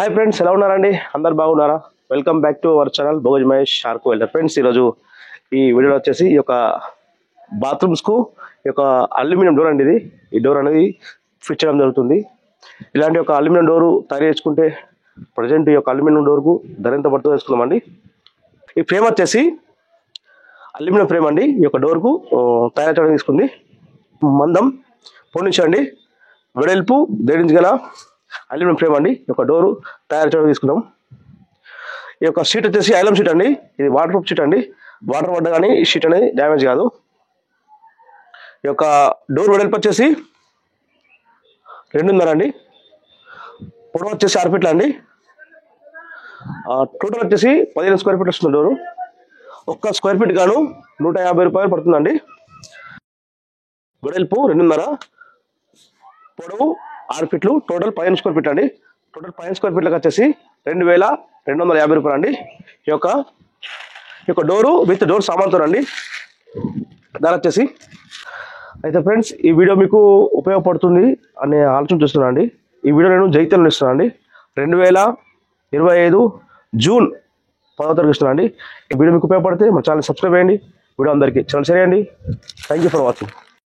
Hi friends, ఎలా ఉన్నారండి? అందరు బాగున్నారా? Welcome back to our channel భోగజ్ మహేష్ షార్క్ వెల్డర్. ఫ్రెండ్స్, ఈరోజు ఈ వీడియోలో వచ్చేసి ఈ యొక్క బాత్రూమ్స్కు ఈ యొక్క అల్యూమినియం డోర్ అండి. ఈ డోర్ అనేది ఫిట్ చేయడం జరుగుతుంది. ఇలాంటి ఒక అల్యూమినియం డోరు తయారు చేసుకుంటే ప్రజెంట్ ఈ యొక్క అల్యూమినియం డోర్కు ధర ఎంత పడుతుందో తెలుసుకుందామండి. ఈ ఫ్రేమ్ వచ్చేసి అల్యూమినియం ఫ్రేమ్ అండి. ఈ యొక్క డోర్కు తయారు చేయడం తీసుకుంది. మందం పొండించండి, వెడల్పు 1.5 ఇంచ్ గల అల్యూమినియం ఫ్రేమ్ అండి. ఈ యొక్క డోరు తయారు చేయడం తీసుకున్నాం. ఈ యొక్క షీట్ వచ్చేసి ఐలం షీట్ అండి. ఇది వాటర్ ప్రూఫ్ షీట్ అండి. వాటర్ పడ్డా కానీ ఈ షీట్ అనేది డ్యామేజ్ కాదు. ఈ యొక్క డోర్ వెడల్పు వచ్చేసి 2.5 అండి. పొడవు వచ్చేసి 6 ఫీట్లు అండి. టోటల్ వచ్చేసి 15 స్క్వేర్ ఫీట్ వస్తుంది డోరు. ఒక్క స్క్వేర్ ఫీట్ గాను 150 రూపాయలు పడుతుందండి. వెడల్పు 2.5, పొడవు 6 ఫీట్లు, టోటల్ 15 స్క్వేర్ ఫీట్ అండి. టోటల్ 15 స్క్వేర్ ఫీట్లకు వచ్చేసి 2250 రూపాయలు అండి. ఈ యొక్క డోరు విత్ డోర్ సామాన్తో అండి. దాని వచ్చేసి అయితే ఫ్రెండ్స్, ఈ వీడియో మీకు ఉపయోగపడుతుంది అనే ఆలోచన చూస్తున్నాను అండి. ఈ వీడియో నేను జైత్యాలను ఇస్తున్నాను అండి. 2025 జూన్ 10వ తారీఖు ఇస్తున్నాను అండి. ఈ వీడియో మీకు ఉపయోగపడితే మా ఛానల్ సబ్స్క్రైబ్ చేయండి. వీడియో అందరికీ ఛానల్ షేర్ చేయండి. Thank you for watching.